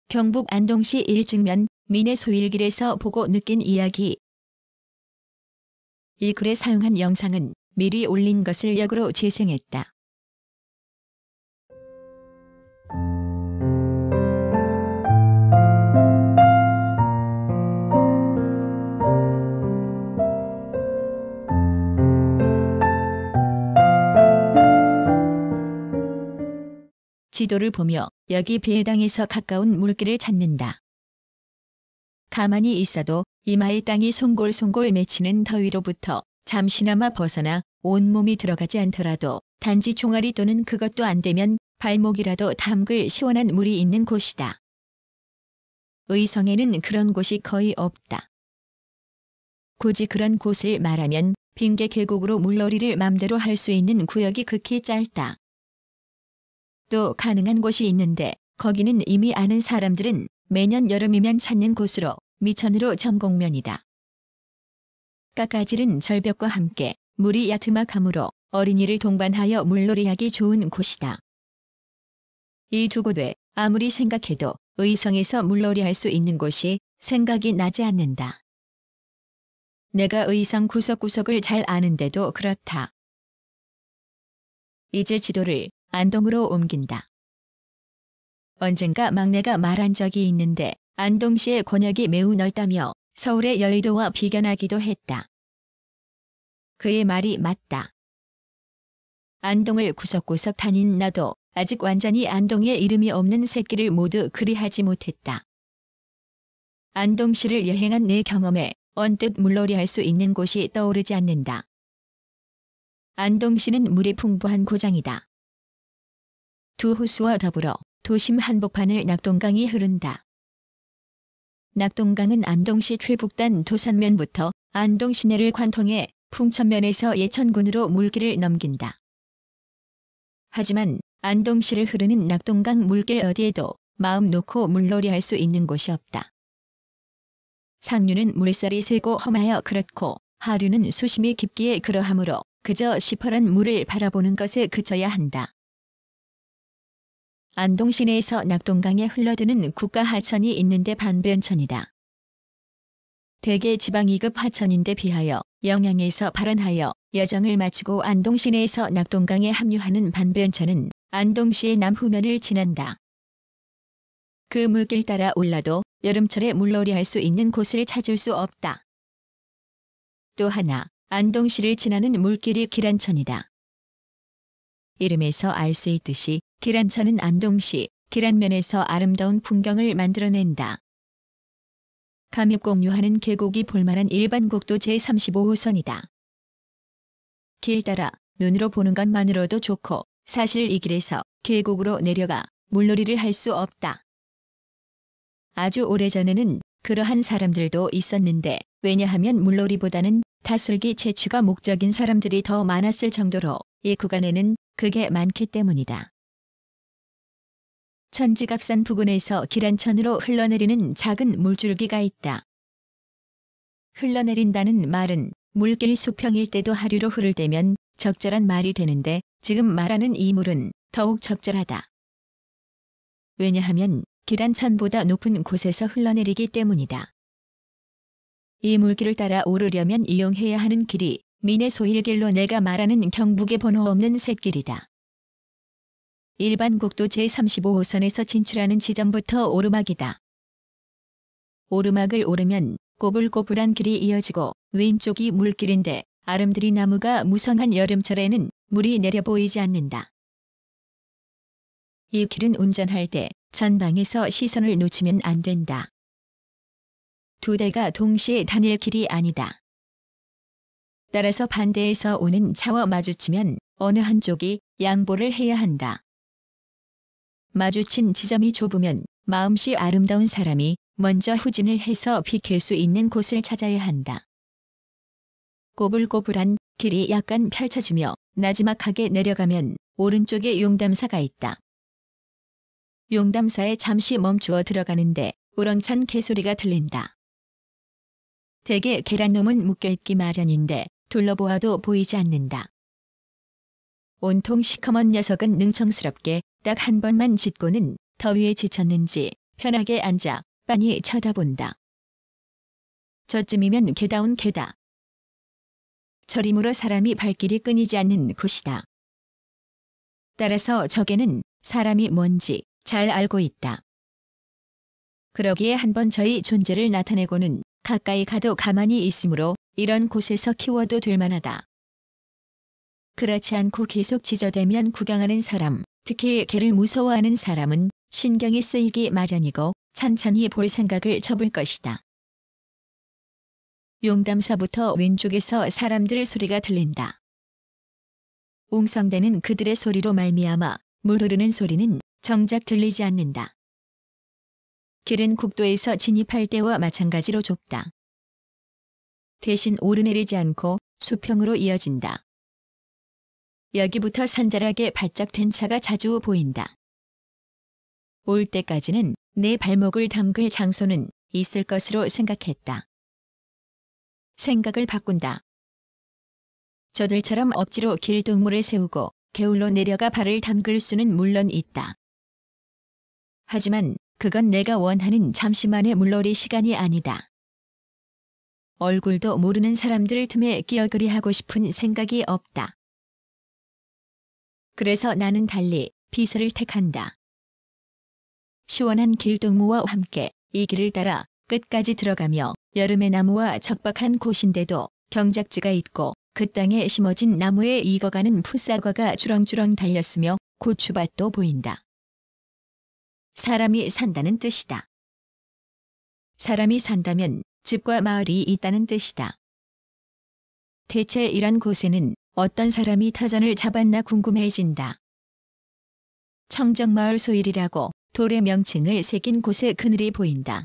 경북 안동시 일직면 미내소일길에서 보고 느낀 이야기. 이 글에 사용한 영상은 미리 올린 것을 역으로 재생했다. 지도를 보며 여기 배해당에서 가까운 물길을 찾는다. 가만히 있어도 이마에 땅이 송골송골 맺히는 더위로부터 잠시나마 벗어나 온몸이 들어가지 않더라도 단지 종아리 또는 그것도 안 되면 발목이라도 담글 시원한 물이 있는 곳이다. 의성에는 그런 곳이 거의 없다. 굳이 그런 곳을 말하면 빙계 계곡으로 물놀이를 맘대로 할 수 있는 구역이 극히 짧다. 또 가능한 곳이 있는데 거기는 이미 아는 사람들은 매년 여름이면 찾는 곳으로 미천으로 점곡면이다. 깎아지른 절벽과 함께 물이 야트막하므로 어린이를 동반하여 물놀이하기 좋은 곳이다. 이 두 곳에 아무리 생각해도 의성에서 물놀이할 수 있는 곳이 생각이 나지 않는다. 내가 의성 구석구석을 잘 아는데도 그렇다. 이제 지도를 안동으로 옮긴다. 언젠가 막내가 말한 적이 있는데 안동시의 권역이 매우 넓다며 서울의 여의도와 비견하기도 했다. 그의 말이 맞다. 안동을 구석구석 다닌 나도 아직 완전히 안동에 이름이 없는 새끼를 모두 그리하지 못했다. 안동시를 여행한 내 경험에 언뜻 물놀이할 수 있는 곳이 떠오르지 않는다. 안동시는 물이 풍부한 고장이다. 두 호수와 더불어 도심 한복판을 낙동강이 흐른다. 낙동강은 안동시 최북단 도산면부터 안동 시내를 관통해 풍천면에서 예천군으로 물길을 넘긴다. 하지만 안동시를 흐르는 낙동강 물길 어디에도 마음 놓고 물놀이할 수 있는 곳이 없다. 상류는 물살이 세고 험하여 그렇고 하류는 수심이 깊기에 그러하므로 그저 시퍼런 물을 바라보는 것에 그쳐야 한다. 안동 시내에서 낙동강에 흘러드는 국가 하천이 있는데 반변천이다. 대개 지방 2급 하천인데 비하여 영양에서 발원하여 여정을 마치고 안동 시내에서 낙동강에 합류하는 반변천은 안동시의 남후면을 지난다. 그 물길 따라 올라도 여름철에 물놀이할 수 있는 곳을 찾을 수 없다. 또 하나, 안동시를 지나는 물길이 기란천이다. 이름에서 알 수 있듯이 기란천은 안동시 기란면에서 아름다운 풍경을 만들어낸다. 감육공유하는 계곡이 볼만한 일반국도 제35호선이다. 길 따라 눈으로 보는 것만으로도 좋고 사실 이 길에서 계곡으로 내려가 물놀이를 할 수 없다. 아주 오래전에는 그러한 사람들도 있었는데 왜냐하면 물놀이보다는 다슬기 채취가 목적인 사람들이 더 많았을 정도로 이 구간에는 그게 많기 때문이다. 천지각산 부근에서 기란천으로 흘러내리는 작은 물줄기가 있다. 흘러내린다는 말은 물길 수평일 때도 하류로 흐를 때면 적절한 말이 되는데 지금 말하는 이 물은 더욱 적절하다. 왜냐하면 기란천보다 높은 곳에서 흘러내리기 때문이다. 이 물길을 따라 오르려면 이용해야 하는 길이 미내소일길로 내가 말하는 경북의 번호 없는 샛길이다. 일반 국도 제35호선에서 진출하는 지점부터 오르막이다. 오르막을 오르면 꼬불꼬불한 길이 이어지고 왼쪽이 물길인데 아름드리 나무가 무성한 여름철에는 물이 내려 보이지 않는다. 이 길은 운전할 때 전방에서 시선을 놓치면 안 된다. 두 대가 동시에 다닐 길이 아니다. 따라서 반대에서 오는 차와 마주치면 어느 한쪽이 양보를 해야 한다. 마주친 지점이 좁으면 마음씨 아름다운 사람이 먼저 후진을 해서 비킬 수 있는 곳을 찾아야 한다. 꼬불꼬불한 길이 약간 펼쳐지며 나지막하게 내려가면 오른쪽에 용담사가 있다. 용담사에 잠시 멈추어 들어가는데 우렁찬 개소리가 들린다. 대개 계란놈은 묶여있기 마련인데 둘러보아도 보이지 않는다. 온통 시커먼 녀석은 능청스럽게 딱 한 번만 짖고는 더위에 지쳤는지 편하게 앉아 빤히 쳐다본다. 저쯤이면 괴다운 괴다. 저림으로 사람이 발길이 끊이지 않는 곳이다. 따라서 저게는 사람이 뭔지 잘 알고 있다. 그러기에 한번 저희 존재를 나타내고는 가까이 가도 가만히 있으므로 이런 곳에서 키워도 될 만하다. 그렇지 않고 계속 지저대면 구경하는 사람, 특히 개를 무서워하는 사람은 신경이 쓰이기 마련이고 찬찬히 볼 생각을 접을 것이다. 용담사부터 왼쪽에서 사람들 소리가 들린다. 웅성대는 그들의 소리로 말미암아 물 흐르는 소리는 정작 들리지 않는다. 길은 국도에서 진입할 때와 마찬가지로 좁다. 대신 오르내리지 않고 수평으로 이어진다. 여기부터 산자락에 발작 된 차가 자주 보인다. 올 때까지는 내 발목을 담글 장소는 있을 것으로 생각했다. 생각을 바꾼다. 저들처럼 억지로 길동무를 세우고 게을러 내려가 발을 담글 수는 물론 있다. 하지만 그건 내가 원하는 잠시만의 물놀이 시간이 아니다. 얼굴도 모르는 사람들 틈에 끼어들이 하고 싶은 생각이 없다. 그래서 나는 달리 비서를 택한다. 시원한 길동무와 함께 이 길을 따라 끝까지 들어가며 여름의 나무와 적박한 곳인데도 경작지가 있고 그 땅에 심어진 나무에 익어가는 풋사과가 주렁주렁 달렸으며 고추밭도 보인다. 사람이 산다는 뜻이다. 사람이 산다면 집과 마을이 있다는 뜻이다. 대체 이런 곳에는 어떤 사람이 터전을 잡았나 궁금해진다. 청정마을 소일이라고 돌의 명칭을 새긴 곳에 그늘이 보인다.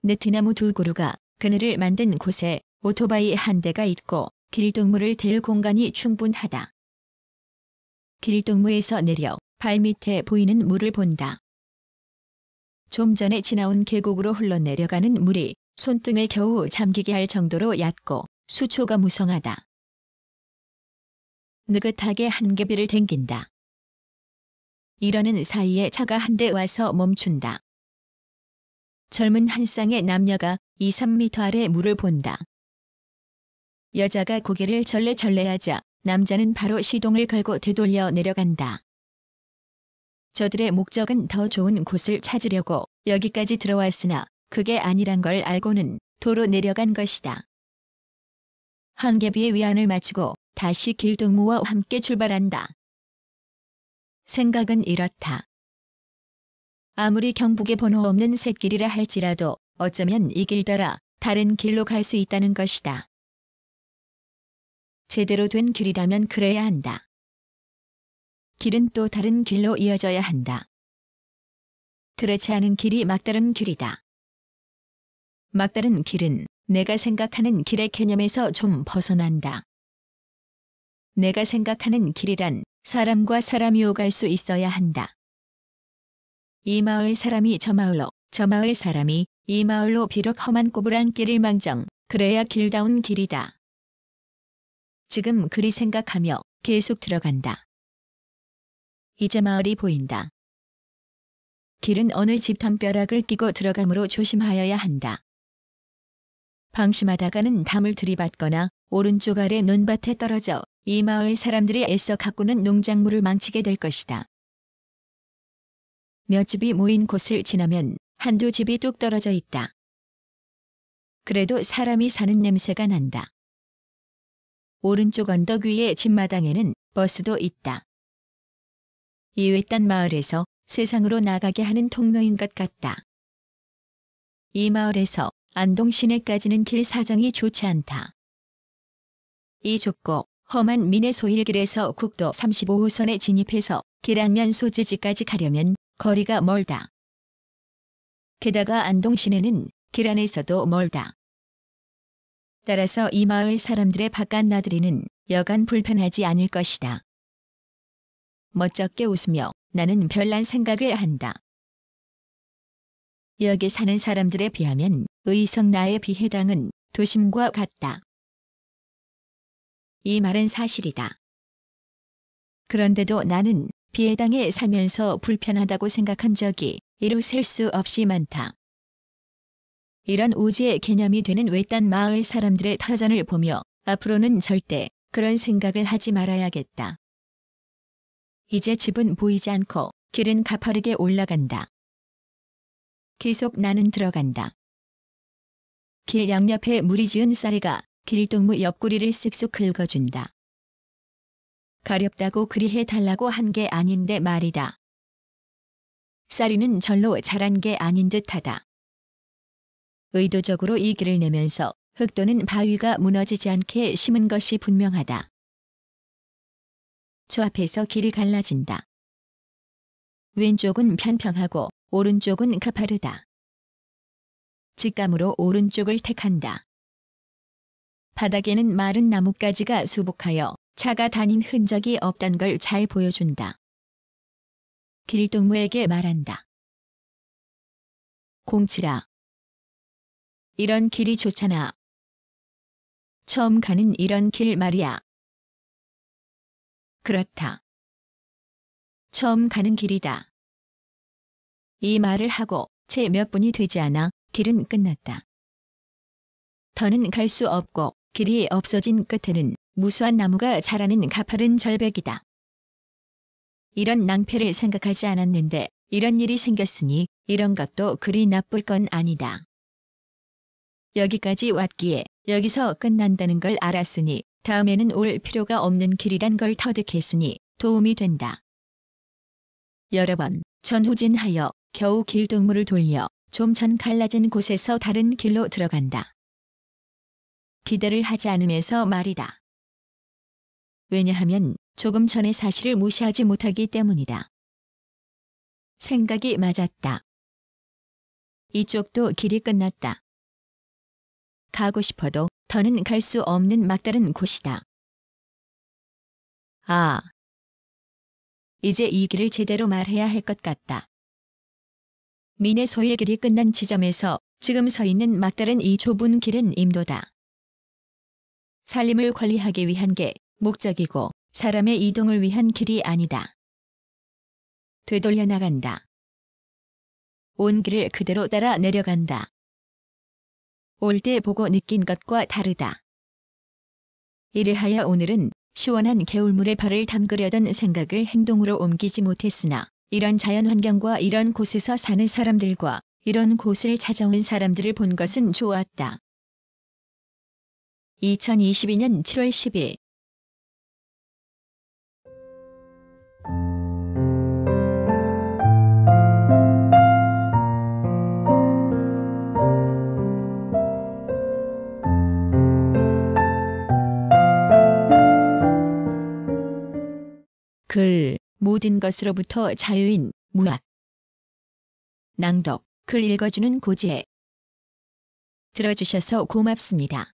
느티나무 2그루가 그늘을 만든 곳에 오토바이 한 대가 있고 길동무를 댈 공간이 충분하다. 길동무에서 내려 발밑에 보이는 물을 본다. 좀 전에 지나온 계곡으로 흘러내려가는 물이 손등을 겨우 잠기게 할 정도로 얕고 수초가 무성하다. 느긋하게 한개비를 댕긴다. 이러는 사이에 차가 한 대 와서 멈춘다. 젊은 한 쌍의 남녀가 2~3m 아래 물을 본다. 여자가 고개를 절레절레하자 남자는 바로 시동을 걸고 되돌려 내려간다. 저들의 목적은 더 좋은 곳을 찾으려고 여기까지 들어왔으나 그게 아니란 걸 알고는 도로 내려간 것이다. 한개비의 위안을 마치고 다시 길동무와 함께 출발한다. 생각은 이렇다. 아무리 경북에 번호 없는 샛길이라 할지라도 어쩌면 이 길 따라 다른 길로 갈 수 있다는 것이다. 제대로 된 길이라면 그래야 한다. 길은 또 다른 길로 이어져야 한다. 그렇지 않은 길이 막다른 길이다. 막다른 길은 내가 생각하는 길의 개념에서 좀 벗어난다. 내가 생각하는 길이란 사람과 사람이 오갈 수 있어야 한다. 이 마을 사람이 저 마을로, 저 마을 사람이 이 마을로 비록 험한 꼬부랑 길을 망정, 그래야 길다운 길이다. 지금 그리 생각하며 계속 들어간다. 이제 마을이 보인다. 길은 어느 집 담벼락을 끼고 들어가므로 조심하여야 한다. 방심하다가는 담을 들이받거나 오른쪽 아래 논밭에 떨어져 이 마을 사람들이 애써 가꾸는 농작물을 망치게 될 것이다. 몇 집이 모인 곳을 지나면 한두 집이 뚝 떨어져 있다. 그래도 사람이 사는 냄새가 난다. 오른쪽 언덕 위의 집마당에는 버스도 있다. 이 외딴 마을에서 세상으로 나가게 하는 통로인 것 같다. 이 마을에서 안동 시내까지는 길 사정이 좋지 않다. 이 좁고 험한 미내소일길에서 국도 35호선에 진입해서 길안면 소재지까지 가려면 거리가 멀다. 게다가 안동 시내는 길 안에서도 멀다. 따라서 이 마을 사람들의 바깥 나들이는 여간 불편하지 않을 것이다. 멋쩍게 웃으며 나는 별난 생각을 한다. 여기 사는 사람들에 비하면 의성 나의 비해당은 도심과 같다. 이 말은 사실이다. 그런데도 나는 비해당에 살면서 불편하다고 생각한 적이 이루 셀 수 없이 많다. 이런 오지의 개념이 되는 외딴 마을 사람들의 터전을 보며 앞으로는 절대 그런 생각을 하지 말아야겠다. 이제 집은 보이지 않고 길은 가파르게 올라간다. 계속 나는 들어간다. 길 양옆에 물이 지은 쌀이가 길동무 옆구리를 쓱쓱 긁어준다. 가렵다고 그리 해달라고 한 게 아닌데 말이다. 쌀이는 절로 자란 게 아닌 듯하다. 의도적으로 이 길을 내면서 흙 또는 바위가 무너지지 않게 심은 것이 분명하다. 저 앞에서 길이 갈라진다. 왼쪽은 평평하고 오른쪽은 가파르다. 직감으로 오른쪽을 택한다. 바닥에는 마른 나뭇가지가 수북하여 차가 다닌 흔적이 없단 걸 잘 보여준다. 길동무에게 말한다. 공치라. 이런 길이 좋잖아. 처음 가는 이런 길 말이야. 그렇다. 처음 가는 길이다. 이 말을 하고 채 몇 분이 되지 않아 길은 끝났다. 더는 갈 수 없고 길이 없어진 끝에는 무수한 나무가 자라는 가파른 절벽이다. 이런 낭패를 생각하지 않았는데 이런 일이 생겼으니 이런 것도 그리 나쁠 건 아니다. 여기까지 왔기에 여기서 끝난다는 걸 알았으니 다음에는 올 필요가 없는 길이란 걸 터득했으니 도움이 된다. 여러 번 전후진하여 겨우 길동무를 돌려 좀 전 갈라진 곳에서 다른 길로 들어간다. 기대를 하지 않으면서 말이다. 왜냐하면 조금 전의 사실을 무시하지 못하기 때문이다. 생각이 맞았다. 이쪽도 길이 끝났다. 가고 싶어도 더는 갈 수 없는 막다른 곳이다. 아, 이제 이 길을 제대로 말해야 할 것 같다. 민의 소일 길이 끝난 지점에서 지금 서 있는 막다른 이 좁은 길은 임도다. 살림을 관리하기 위한 게 목적이고 사람의 이동을 위한 길이 아니다. 되돌려 나간다. 온 길을 그대로 따라 내려간다. 올 때 보고 느낀 것과 다르다. 이래하여 오늘은 시원한 개울물에 발을 담그려던 생각을 행동으로 옮기지 못했으나 이런 자연환경과 이런 곳에서 사는 사람들과 이런 곳을 찾아온 사람들을 본 것은 좋았다. 2022년 7월 10일 글, 모든 것으로부터 자유인 무학. 낭독, 글 읽어주는 고지혜. 들어주셔서 고맙습니다.